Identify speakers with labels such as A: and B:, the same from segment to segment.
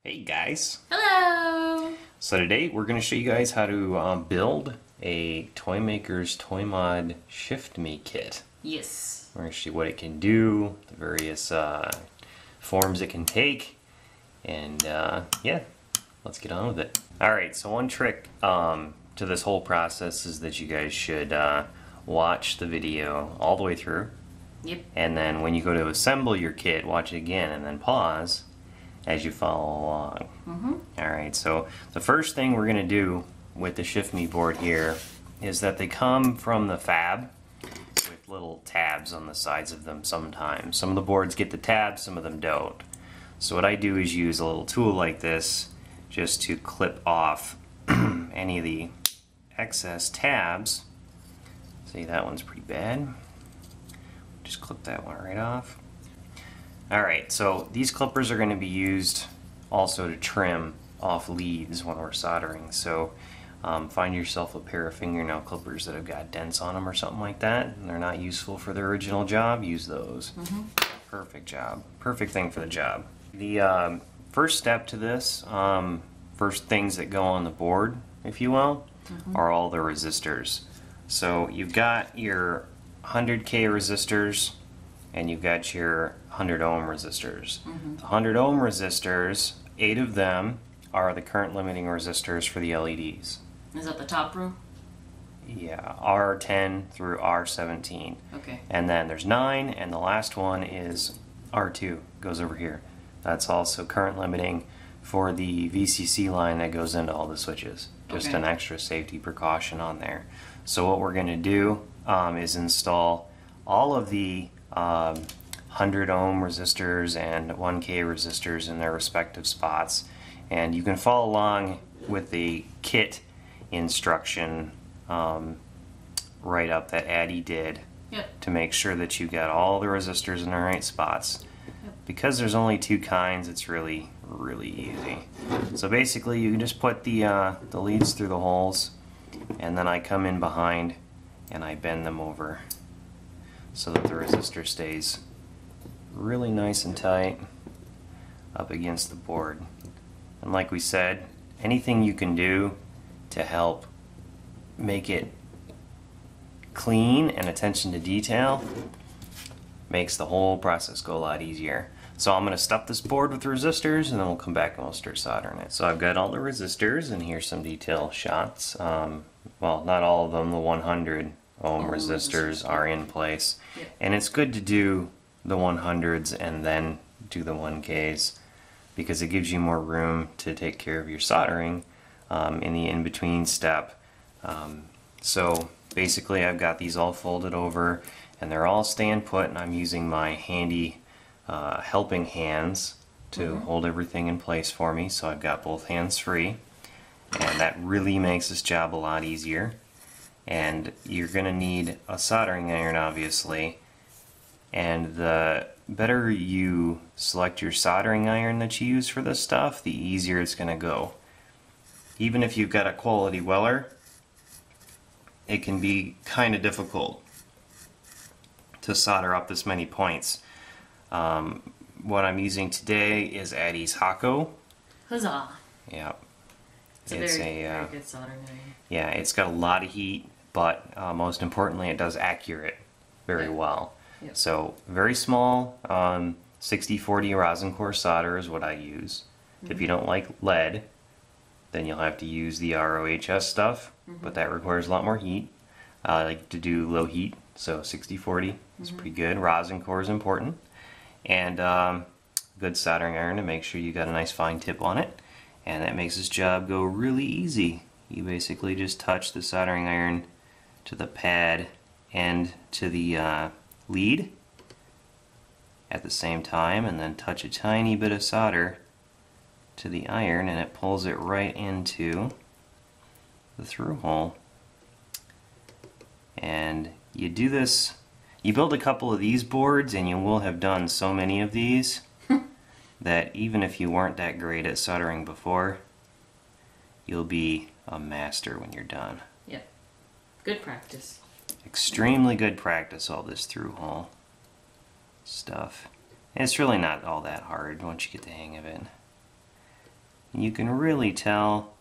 A: Hey guys!
B: Hello!
A: So today we're going to show you guys how to build a Tymkrs ToyMod Shift Me kit.
B: Yes.
A: We're going to show you what it can do, the various forms it can take, and yeah, let's get on with it. Alright, so one trick to this whole process is that you guys should watch the video all the way through.
B: Yep.
A: And then when you go to assemble your kit, watch it again and then pause as you follow along. Alright, so the first thing we're going to do with the Shift Me board here is that they come from the fab with little tabs on the sides of them sometimes. Some of the boards get the tabs, some of them don't. So what I do is use a little tool like this just to clip off any of the excess tabs. See, that one's pretty bad. Just clip that one right off. Alright, so these clippers are going to be used also to trim off leads when we're soldering. So find yourself a pair of fingernail clippers that have got dents on them or something like that, and they're not useful for the original job, use those. Perfect job. Perfect thing for the job. The first step to this, first things that go on the board, if you will, are all the resistors. So you've got your 100K resistors and you've got your 100 ohm resistors. The 100 ohm resistors, 8 of them are the current limiting resistors for the LEDs.
B: Is that the top row?
A: Yeah, R10 through R17.
B: Okay.
A: And then there's 9, and the last one is R2, goes over here. That's also current limiting for the VCC line that goes into all the switches. Just
B: Okay.
A: an extra safety precaution on there. So what we're going to do is install all of the 100 ohm resistors and 1K resistors in their respective spots, and you can follow along with the kit instruction write up that Addie did to make sure that you got all the resistors in the right spots. Because there's only 2 kinds, it's really easy. So basically you can just put the leads through the holes, and then I come in behind and I bend them over so that the resistor stays really nice and tight up against the board. And like we said, anything you can do to help make it clean and attention to detail makes the whole process go a lot easier. So I'm going to stuff this board with resistors and then we'll come back and we'll start soldering it. So I've got all the resistors, and here's some detail shots. Well, not all of them, the 100 ohm resistors are in place. And it's good to do the 100s and then do the 1Ks because it gives you more room to take care of your soldering in the in-between step. So basically I've got these all folded over and they're all staying put, and I'm using my handy helping hands to hold everything in place for me, so I've got both hands free, and that really makes this job a lot easier. And you're going to need a soldering iron, obviously, and the better you select your soldering iron that you use for this stuff, the easier it's going to go. Even if you've got a quality weller, it can be kind of difficult to solder up this many points. What I'm using today is Addie's Hako.
B: Huzzah!
A: Yeah.
B: It's a very good soldering iron.
A: Yeah, it's got a lot of heat, but most importantly it does accurate very well. So very small 60-40 rosin core solder is what I use. If you don't like lead, then you'll have to use the ROHS stuff, but that requires a lot more heat. I like to do low heat, so 60-40 is pretty good. Rosin core is important. And good soldering iron to make sure you got a nice fine tip on it. And that makes this job go really easy. You basically just touch the soldering iron to the pad and to the lead at the same time, and then touch a tiny bit of solder to the iron, and it pulls it right into the through hole. And you do this, you build a couple of these boards and you will have done so many of these that even if you weren't that great at soldering before, you'll be a master when you're done.
B: Yep. Good practice.
A: Extremely good practice, all this through hole stuff. And it's really not all that hard once you get the hang of it. You can really tell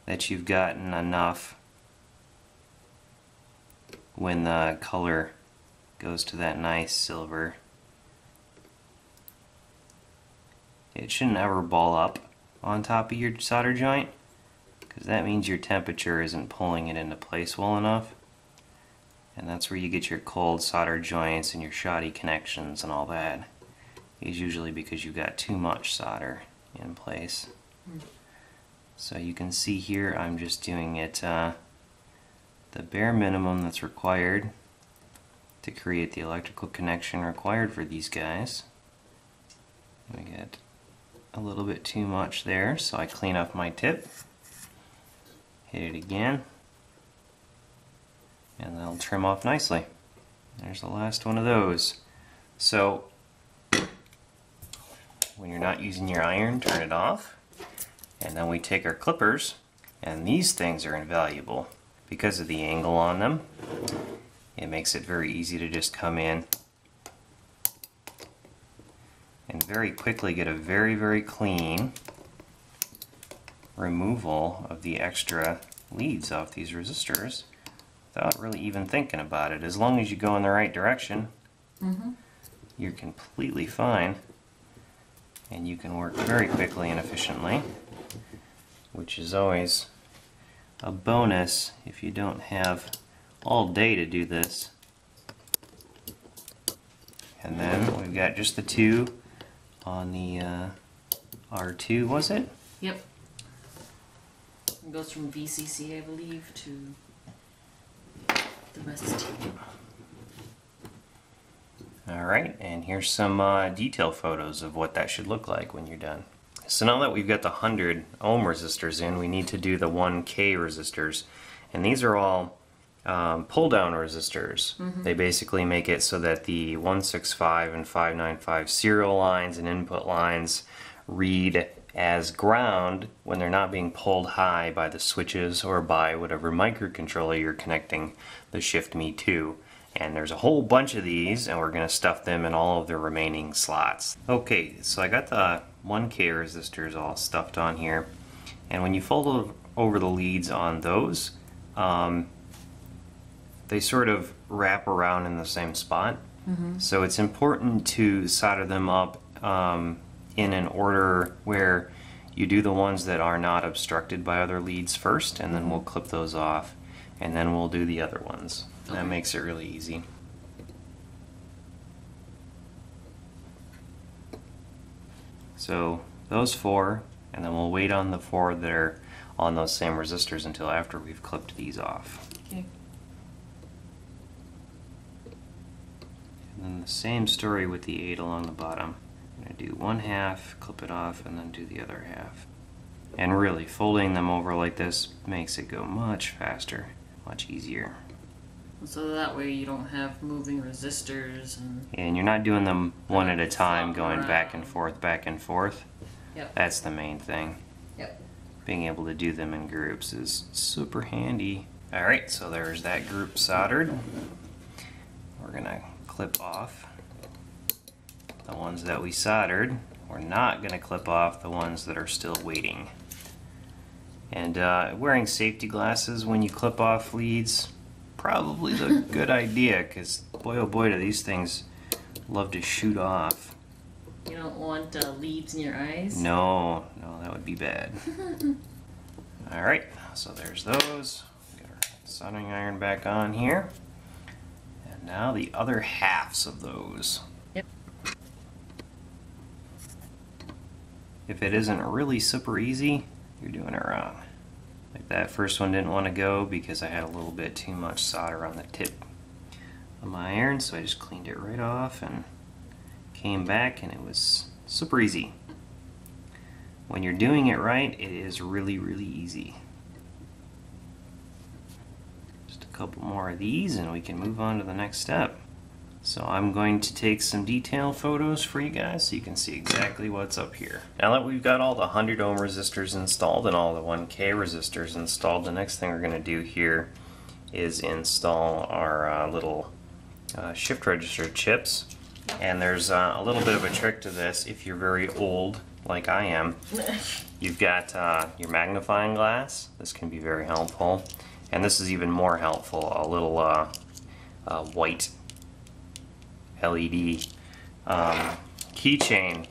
A: that you've gotten enough when the color goes to that nice silver. It shouldn't ever ball up on top of your solder joint, because that means your temperature isn't pulling it into place well enough. And that's where you get your cold solder joints and your shoddy connections and all that. Is usually because you've got too much solder in place. So you can see here I'm just doing it the bare minimum that's required to create the electrical connection required for these guys. We get a little bit too much there, so I clean up my tip, hit it again, and that'll trim off nicely. There's the last one of those. So when you're not using your iron, turn it off, and then we take our clippers, and these things are invaluable because of the angle on them. It makes it very easy to just come in and very quickly get a very clean removal of the extra leads off these resistors without really even thinking about it. As long as you go in the right direction, you're completely fine, and you can work very quickly and efficiently, which is always a bonus if you don't have all day to do this. And then we've got just the two on the R2, was it?
B: Yep. It goes from VCC, I believe, to the rest.
A: Alright, and here's some detail photos of what that should look like when you're done. So now that we've got the 100 ohm resistors in, we need to do the 1K resistors. And these are all pull down resistors. They basically make it so that the 165 and 595 serial lines and input lines read as ground when they're not being pulled high by the switches or by whatever microcontroller you're connecting the shift me to. And there's a whole bunch of these, and we're going to stuff them in all of the remaining slots. Okay, so I got the 1K resistors all stuffed on here, and when you fold over the leads on those, they sort of wrap around in the same spot. So it's important to solder them up in an order where you do the ones that are not obstructed by other leads first, and then we'll clip those off, and then we'll do the other ones. That makes it really easy. So those four, and then we'll wait on the four that are on those same resistors until after we've clipped these off.
B: Okay.
A: And then the same story with the 8 along the bottom. I'm going to do one half, clip it off, and then do the other half. And really, folding them over like this makes it go much faster, much easier.
B: So that way you don't have moving resistors
A: and you're not doing them one at a time, going
B: around.
A: back and forth.
B: Yep.
A: That's the main thing.
B: Yep.
A: Being able to do them in groups is super handy. Alright, so there's that group soldered. We're gonna clip off the ones that we soldered. We're not gonna clip off the ones that are still waiting. And wearing safety glasses when you clip off leads, probably the good idea, because boy oh boy do these things love to shoot off.
B: You don't want leads in your eyes?
A: No, that would be bad. Alright, so there's those. Get our soldering iron back on here. And now the other halves of those.
B: Yep.
A: If it isn't really super easy, you're doing it wrong. Like that first one didn't want to go because I had a little bit too much solder on the tip of my iron, so I just cleaned it right off and came back, and it was super easy. When you're doing it right, it is really easy. Just a couple more of these and we can move on to the next step. So I'm going to take some detail photos for you guys so you can see exactly what's up here. Now that we've got all the 100 ohm resistors installed and all the 1K resistors installed, the next thing we're going to do here is install our little shift register chips. And there's a little bit of a trick to this. If you're very old like I am, you've got your magnifying glass. This can be very helpful. And this is even more helpful, a little white LED keychain,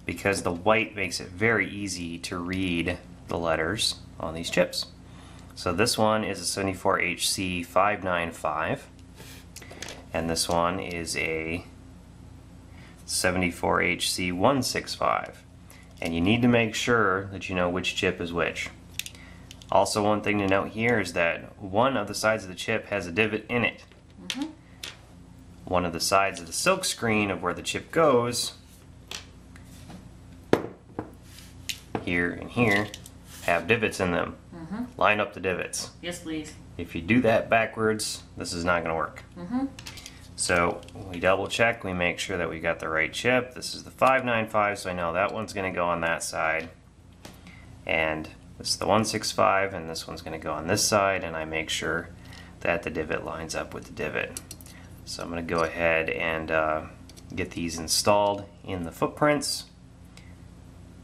A: because the white makes it very easy to read the letters on these chips. So this one is a 74HC595, and this one is a 74HC165. And you need to make sure that you know which chip is which. Also, one thing to note here is that one of the sides of the chip has a divot in it. One of the sides of the silk screen of where the chip goes, here and here, have divots in them. Line up the divots.
B: Yes, please.
A: If you do that backwards, this is not going to work. So we double check, we make sure that we got the right chip. This is the 595, so I know that one's going to go on that side. And this is the 165, and this one's going to go on this side, and I make sure that the divot lines up with the divot. So I'm going to go ahead and get these installed in the footprints,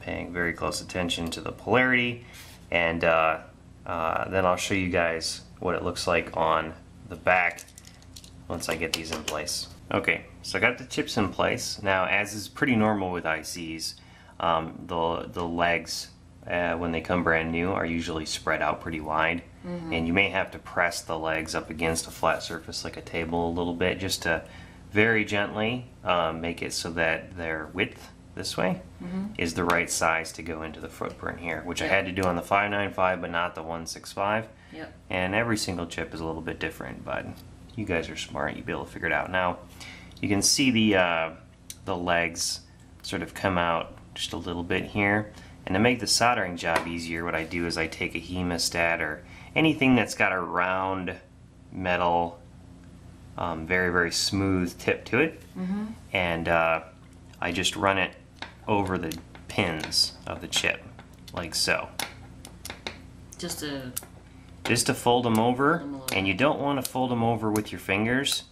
A: paying very close attention to the polarity, and then I'll show you guys what it looks like on the back once I get these in place. Okay, so I got the chips in place. Now, as is pretty normal with ICs, the legs when they come brand new are usually spread out pretty wide, and you may have to press the legs up against a flat surface like a table a little bit just to very gently make it so that their width this way is the right size to go into the footprint here, which I had to do on the 595 but not the 165. And every single chip is a little bit different, but you guys are smart, you'll be able to figure it out. Now you can see the legs sort of come out just a little bit here. And to make the soldering job easier, what I do is I take a hemostat or anything that's got a round metal, very, very smooth tip to it, and I just run it over the pins of the chip, like so.
B: Just to
A: fold them over, and you don't want to fold them over with your fingers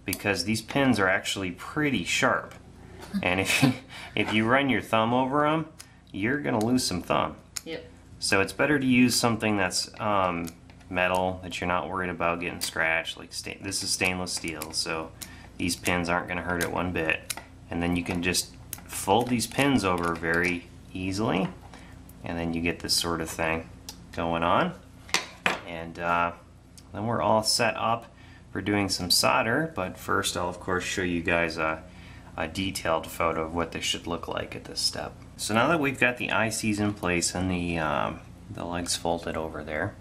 A: because these pins are actually pretty sharp. And if you run your thumb over them, you're going to lose some thumb. So it's better to use something that's metal that you're not worried about getting scratched. Like this is stainless steel, so these pins aren't going to hurt it one bit. And then you can just fold these pins over very easily, and then you get this sort of thing going on. And then we're all set up for doing some solder, but first I'll of course show you guys a detailed photo of what they should look like at this step. So now that we've got the ICs in place and the legs folded over there,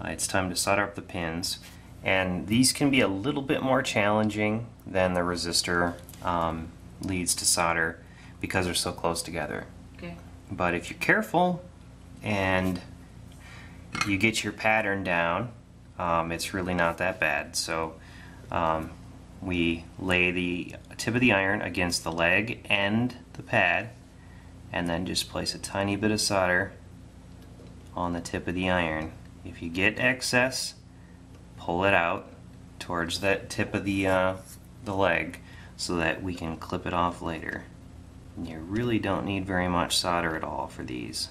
A: it's time to solder up the pins. And these can be a little bit more challenging than the resistor leads to solder because they're so close together. But if you're careful and you get your pattern down, it's really not that bad. So we lay the tip of the iron against the leg and the pad, and then just place a tiny bit of solder on the tip of the iron. If you get excess, pull it out towards that tip of the leg so that we can clip it off later. And you really don't need very much solder at all for these.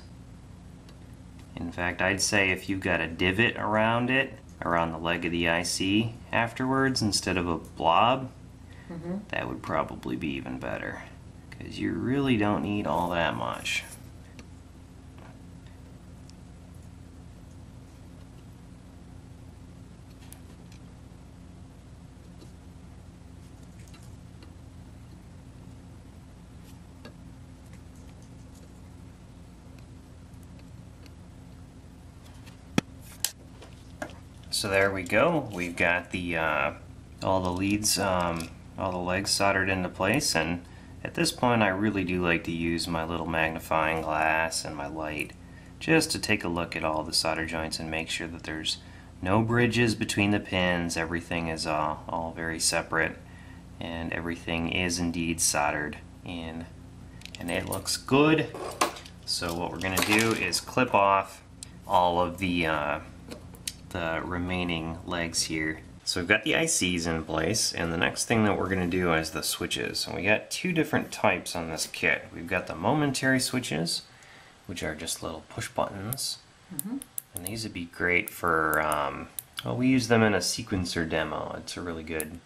A: In fact, I'd say if you've got a divot around it, around the leg of the IC afterwards instead of a blob, that would probably be even better, because you really don't need all that much. So there we go. We've got the all the leads, all the legs soldered into place, and at this point I really do like to use my little magnifying glass and my light just to take a look at all the solder joints and make sure that there's no bridges between the pins. Everything is all very separate, and everything is indeed soldered in, and it looks good. So what we're going to do is clip off all of the remaining legs here. So we've got the ICs in place, and the next thing that we're going to do is the switches. And we got two different types on this kit. We've got the momentary switches, which are just little push buttons. And these would be great for, well, we use them in a sequencer demo. It's a really good,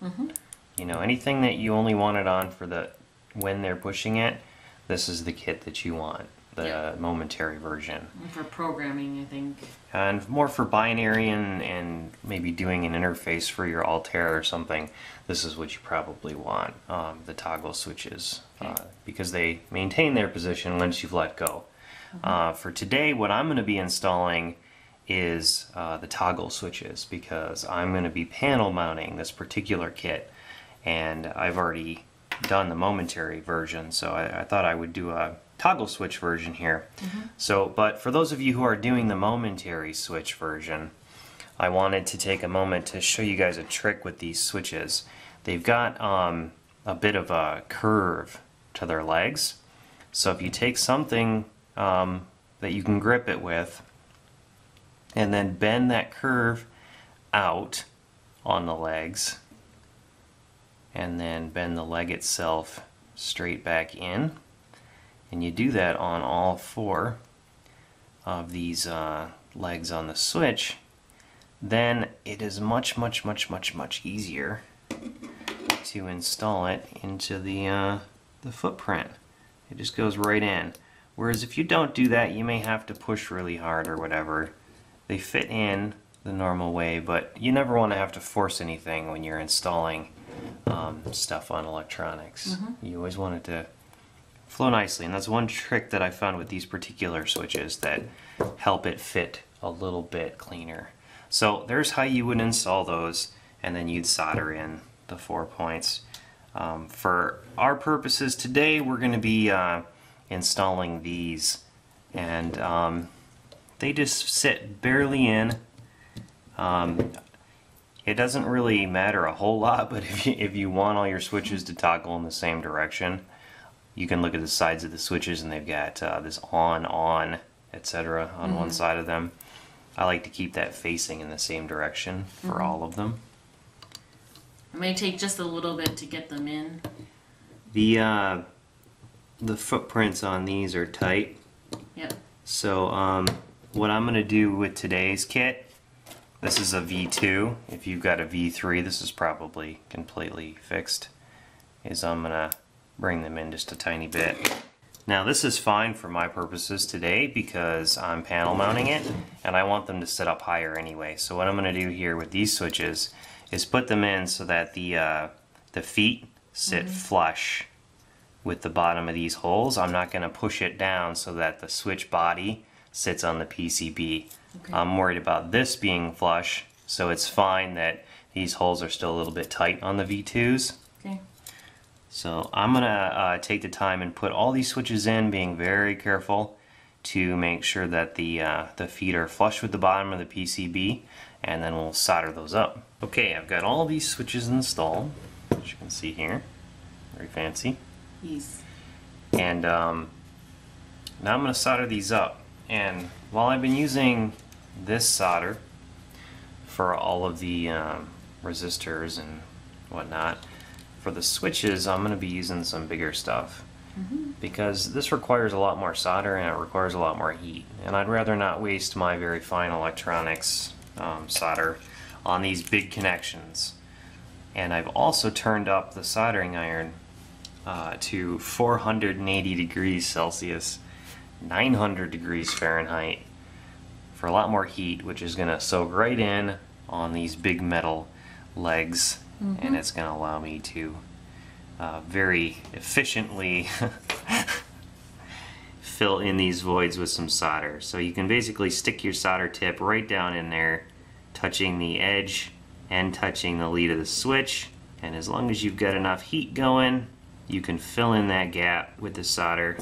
A: you know, anything that you only want it on for the, when they're pushing it, this is the kit that you want. The momentary version.
B: For programming, I think.
A: And more for binary and maybe doing an interface for your Altair or something, this is what you probably want, the toggle switches, because they maintain their position once you've let go. For today, what I'm going to be installing is the toggle switches, because I'm going to be panel mounting this particular kit, and I've already done the momentary version, so I thought I would do a toggle switch version here. So, but for those of you who are doing the momentary switch version, I wanted to take a moment to show you guys a trick with these switches. They've got a bit of a curve to their legs, so if you take something that you can grip it with and then bend that curve out on the legs and then bend the leg itself straight back in, and you do that on all four of these legs on the switch, then it is much easier to install it into the footprint. It just goes right in. Whereas if you don't do that, you may have to push really hard or whatever. They fit in the normal way, but you never want to have to force anything when you're installing stuff on electronics. You always want it to flow nicely, and that's one trick that I found with these particular switches that help it fit a little bit cleaner. So there's how you would install those, and then you'd solder in the 4 points. For our purposes today, we're going to be installing these, and they just sit barely in. It doesn't really matter a whole lot, but if you want all your switches to toggle in the same direction, you can look at the sides of the switches, and they've got this on, etc. on one side of them. I like to keep that facing in the same direction for all of them.
B: It may take just a little bit to get them in.
A: The footprints on these are tight.
B: Yep.
A: So what I'm going to do with today's kit, this is a V2. If you've got a V3, this is probably completely fixed, is I'm going to bring them in just a tiny bit. Now this is fine for my purposes today because I'm panel mounting it and I want them to sit up higher anyway. So what I'm going to do here with these switches is put them in so that the feet sit flush with the bottom of these holes. I'm not going to push it down so that the switch body sits on the PCB. I'm worried about this being flush, so it's fine that these holes are still a little bit tight on the V2s.
B: Okay.
A: So I'm going to take the time and put all these switches in, being very careful to make sure that the feet are flush with the bottom of the PCB, and then we'll solder those up. Okay, I've got all these switches installed, as you can see here. Very fancy.
B: Yes.
A: And now I'm going to solder these up. And while I've been using this solder for all of the resistors and whatnot, for the switches I'm going to be using some bigger stuff, because this requires a lot more solder and it requires a lot more heat, and I'd rather not waste my very fine electronics solder on these big connections. And I've also turned up the soldering iron to 480 degrees Celsius, 900 degrees Fahrenheit, for a lot more heat, which is going to soak right in on these big metal legs, and it's going to allow me to very efficiently fill in these voids with some solder. So you can basically stick your solder tip right down in there, touching the edge and touching the lead of the switch, and as long as you've got enough heat going, you can fill in that gap with the solder.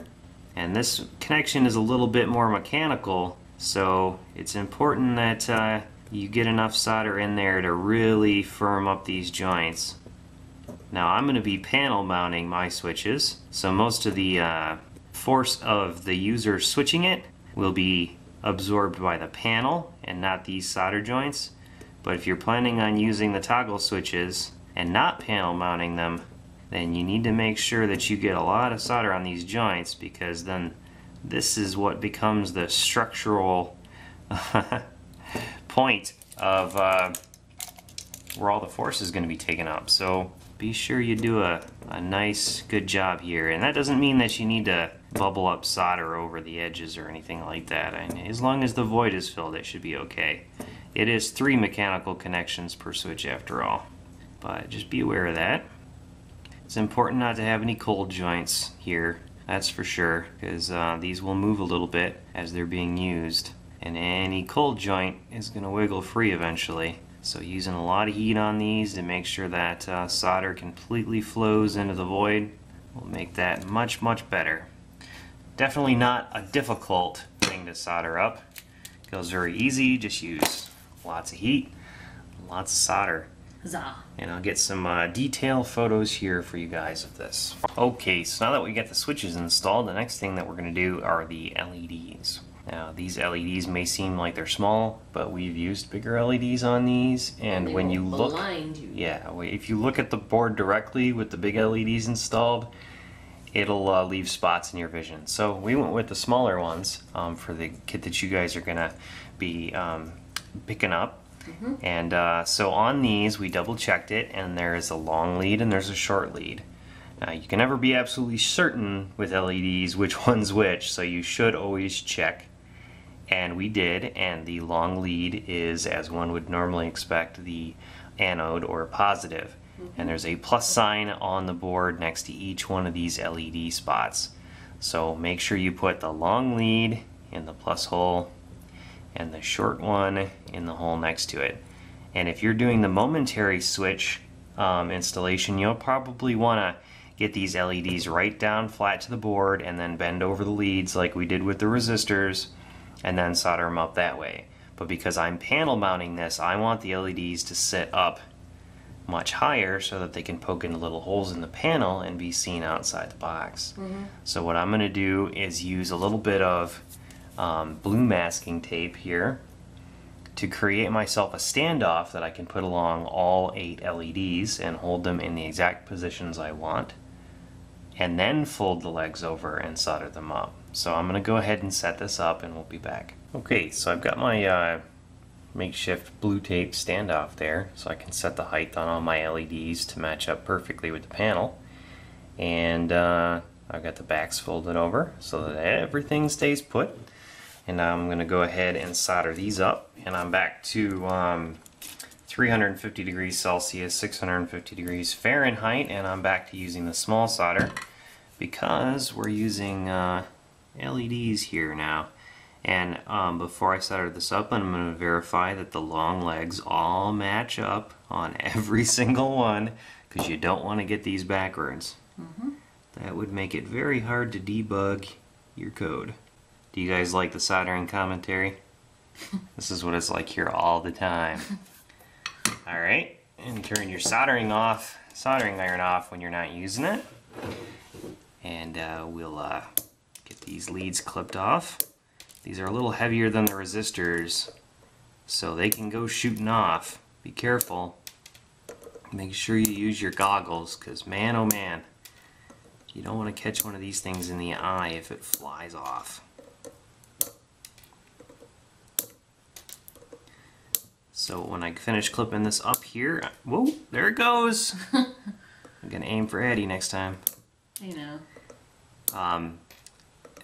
A: And this connection is a little bit more mechanical, so it's important that you get enough solder in there to really firm up these joints. Now I'm going to be panel mounting my switches, so most of the force of the user switching it will be absorbed by the panel and not these solder joints. But if you're planning on using the toggle switches and not panel mounting them, then you need to make sure that you get a lot of solder on these joints, because then this is what becomes the structural point of where all the force is going to be taken up. So be sure you do a nice good job here, and that doesn't mean that you need to bubble up solder over the edges or anything like that. I mean, as long as the void is filled, it should be okay. It is 3 mechanical connections per switch after all, but just be aware of that. It's important not to have any cold joints here, that's for sure, because these will move a little bit as they're being used, and any cold joint is going to wiggle free eventually. So using a lot of heat on these to make sure that solder completely flows into the void will make that much better. Definitely not a difficult thing to solder up. It goes very easy, just use lots of heat, lots of solder.
B: Huzzah.
A: And I'll get some detail photos here for you guys of this. Okay, so now that we get the switches installed, the next thing that we're going to do are the LEDs. Now these LEDs may seem like they're small, but we've used bigger LEDs on these, and when you look, if you look at the board directly with the big LEDs installed, it'll leave spots in your vision. So we went with the smaller ones for the kit that you guys are gonna be picking up. And so on these we double checked it, and there is a long lead and there's a short lead. Now you can never be absolutely certain with LEDs which one's which, so you should always check. And we did, and the long lead is, as one would normally expect, the anode or positive. And there's a plus sign on the board next to each one of these LED spots. So make sure you put the long lead in the plus hole and the short one in the hole next to it. And if you're doing the momentary switch installation, you'll probably want to get these LEDs right down flat to the board and then bend over the leads like we did with the resistors, and then solder them up that way. But because I'm panel mounting this, I want the LEDs to sit up much higher so that they can poke into little holes in the panel and be seen outside the box. So what I'm going to do is use a little bit of blue masking tape here to create myself a standoff that I can put along all 8 LEDs and hold them in the exact positions I want, and then fold the legs over and solder them up. So I'm going to go ahead and set this up and we'll be back. Okay, so I've got my makeshift blue tape standoff there, so I can set the height on all my LEDs to match up perfectly with the panel. And I've got the backs folded over so that everything stays put. And now I'm going to go ahead and solder these up, and I'm back to 350 degrees Celsius, 650 degrees Fahrenheit, and I'm back to using the small solder because we're using LEDs here now. And before I solder this up, I'm going to verify that the long legs all match up on every single one, because you don't want to get these backwards. That would make it very hard to debug your code. Do you guys like the soldering commentary? This is what it's like here all the time. Alright, and turn your soldering iron off when you're not using it. And we'll get these leads clipped off. These are a little heavier than the resistors, so they can go shooting off. Be careful. Make sure you use your goggles, because man oh man, you don't want to catch one of these things in the eye if it flies off. So when I finish clipping this up here, whoa, there it goes. I'm gonna aim for Eddie next time.
B: You know.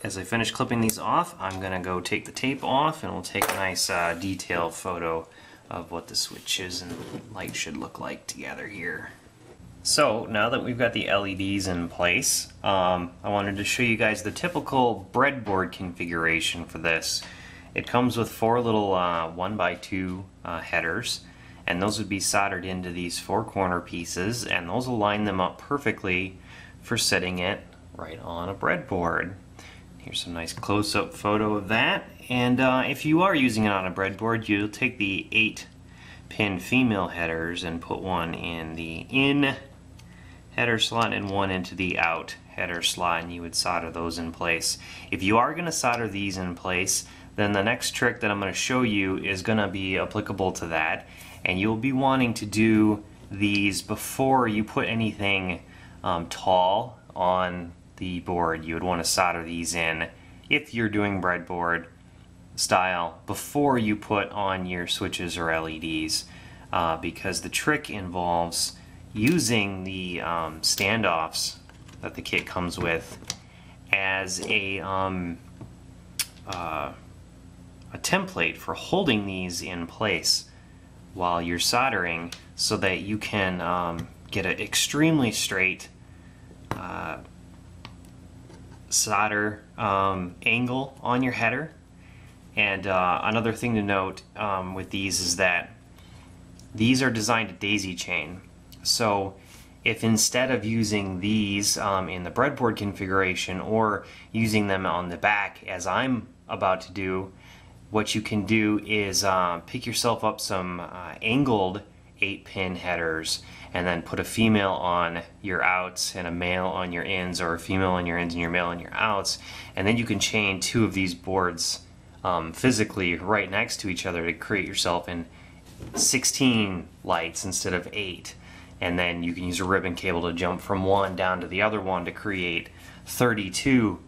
A: As I finish clipping these off, I'm gonna go take the tape off, and we'll take a nice detailed photo of what the switches and light should look like together here. So now that we've got the LEDs in place, I wanted to show you guys the typical breadboard configuration for this. It comes with 4 little 1x2 headers, and those would be soldered into these 4 corner pieces, and those will line them up perfectly for setting it right on a breadboard. Here's a nice close-up photo of that. And if you are using it on a breadboard, you'll take the 8-pin female headers and put one in the in header slot and one into the out header slot, and you would solder those in place. If you are going to solder these in place, then the next trick that I'm going to show you is going to be applicable to that, and you'll be wanting to do these before you put anything tall on the board. You would want to solder these in if you're doing breadboard style before you put on your switches or LEDs, because the trick involves using the standoffs that the kit comes with as a template for holding these in place while you're soldering, so that you can get an extremely straight solder angle on your header. And another thing to note with these is that these are designed to daisy chain. So if instead of using these in the breadboard configuration or using them on the back as I'm about to do, what you can do is pick yourself up some angled 8-pin headers, and then put a female on your outs and a male on your ins, or a female on your ins and your male on your outs, and then you can chain two of these boards physically right next to each other to create yourself in 16 lights instead of 8. And then you can use a ribbon cable to jump from one down to the other one to create 32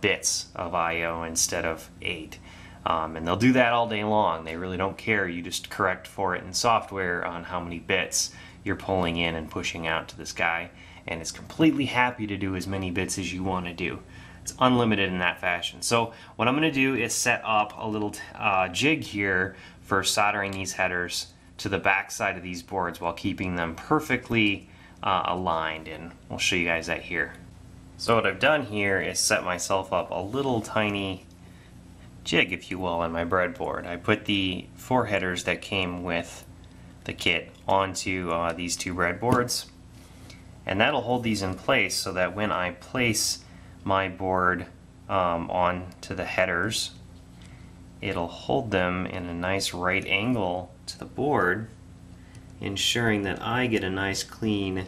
A: bits of I/O instead of 8. And they'll do that all day long. They really don't care. You just correct for it in software on how many bits you're pulling in and pushing out to this guy, and it's completely happy to do as many bits as you want to do. It's unlimited in that fashion. So what I'm going to do is set up a little jig here for soldering these headers to the back side of these boards while keeping them perfectly aligned, and we'll show you guys that here. So what I've done here is set myself up a little tiny jig, if you will, on my breadboard. I put the 4 headers that came with the kit onto these 2 breadboards, and that'll hold these in place so that when I place my board onto the headers, it'll hold them in a nice right angle to the board, ensuring that I get a nice clean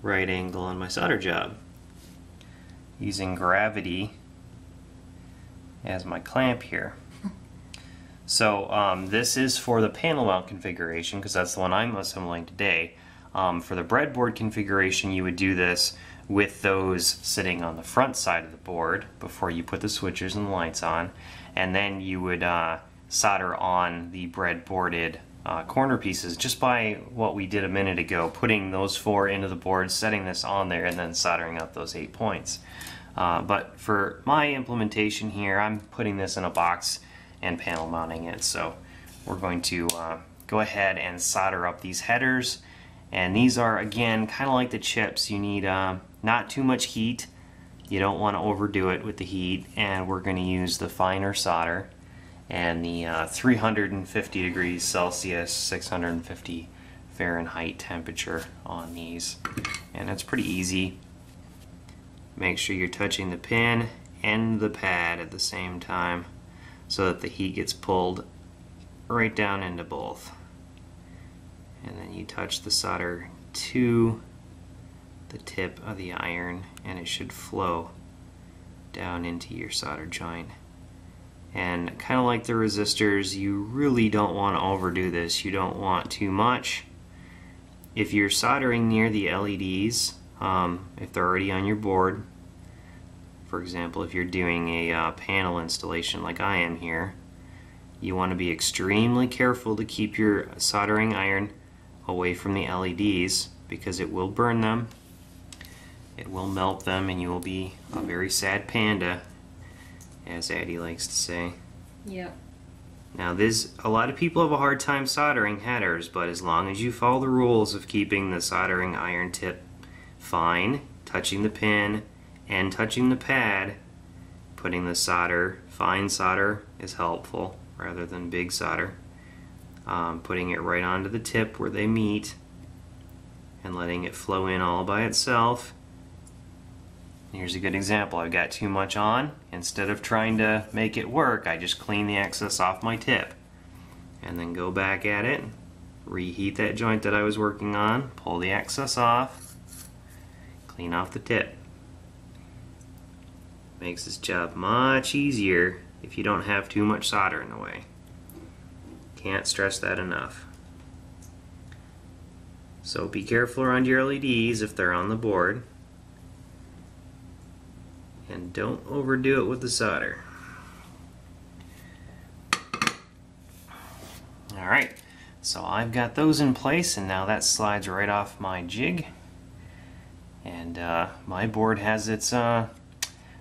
A: right angle on my solder job, using gravity as my clamp here. So this is for the panel mount configuration, because that's the one I'm assembling today. For the breadboard configuration, you would do this with those sitting on the front side of the board before you put the switches and the lights on, and then you would solder on the breadboarded corner pieces just by what we did a minute ago, putting those 4 into the board, setting this on there, and then soldering up those 8 points. But for my implementation here, I'm putting this in a box and panel mounting it. So we're going to go ahead and solder up these headers, and these are, again, kind of like the chips. You need not too much heat. You don't want to overdo it with the heat, and we're going to use the finer solder and the 350 degrees Celsius, 650 Fahrenheit temperature on these, and it's pretty easy. Make sure you're touching the pin and the pad at the same time so that the heat gets pulled right down into both. And then you touch the solder to the tip of the iron, and it should flow down into your solder joint. And kind of like the resistors, you really don't want to overdo this. You don't want too much. If you're soldering near the LEDs, if they're already on your board, for example, if you're doing a panel installation like I am here, you want to be extremely careful to keep your soldering iron away from the LEDs, because it will burn them, it will melt them, and you will be a very sad panda, as Addie likes to say.
B: Yep.
A: Now a lot of people have a hard time soldering headers, but as long as you follow the rules of keeping the soldering iron tip fine, touching the pin and touching the pad, putting the solder, fine solder is helpful rather than big solder, putting it right onto the tip where they meet and letting it flow in all by itself. Here's a good example. I've got too much on. Instead of trying to make it work, I just clean the excess off my tip and then go back at it, reheat that joint that I was working on, pull the excess off, clean off the tip. Makes this job much easier if you don't have too much solder in the way. Can't stress that enough. So be careful around your LEDs if they're on the board. And don't overdo it with the solder. Alright, so I've got those in place, and now that slides right off my jig. And my board has its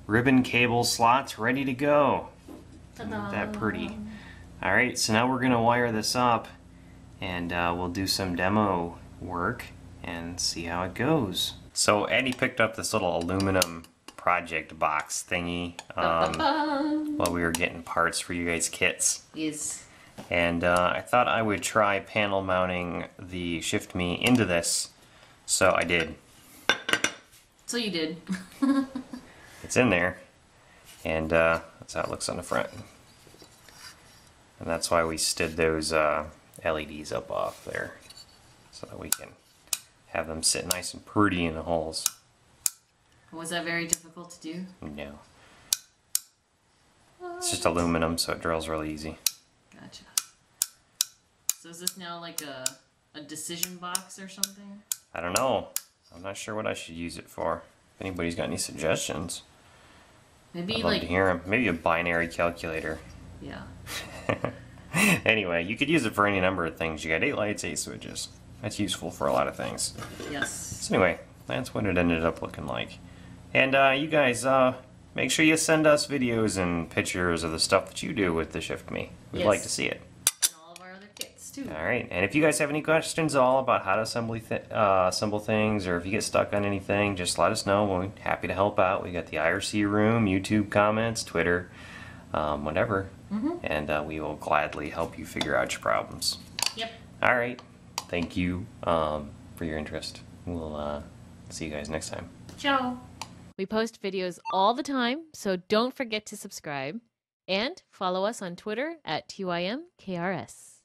A: ribbon cable slots ready to go. Isn't that pretty? Alright, so now we're going to wire this up, and we'll do some demo work and see how it goes. So Eddie picked up this little aluminum project box thingy while we were getting parts for you guys' kits.
B: Yes.
A: And I thought I would try panel mounting the Shift Me into this, so I did.
B: So you did.
A: It's in there, and that's how it looks on the front. And that's why we stood those LEDs up off there, so that we can have them sit nice and pretty in the holes.
B: Was that very difficult to do?
A: No. It's just aluminum, so it drills really easy.
B: Gotcha. So is this now like a decision box or something?
A: I don't know. I'm not sure what I should use it for. If anybody's got any suggestions,
B: Maybe
A: I'd love
B: like
A: to hear them. Maybe a binary calculator.
B: yeah.
A: Anyway, you could use it for any number of things. You got 8 lights, 8 switches. That's useful for a lot of things.
B: Yes.
A: So anyway, that's what it ended up looking like. And you guys, make sure you send us videos and pictures of the stuff that you do with the Shift Me. We'd
B: Yes.
A: like to see it.
B: And all of our other kits too.
A: Alright, and if you guys have any questions at all about how to assemble things, or if you get stuck on anything, just let us know. We're happy to help out. We got the IRC room, YouTube comments, Twitter, whatever. And we will gladly help you figure out your problems.
B: Yep.
A: Alright, thank you for your interest. We'll see you guys next time.
B: Ciao.
C: We post videos all the time, so don't forget to subscribe and follow us on Twitter at TYMKRS.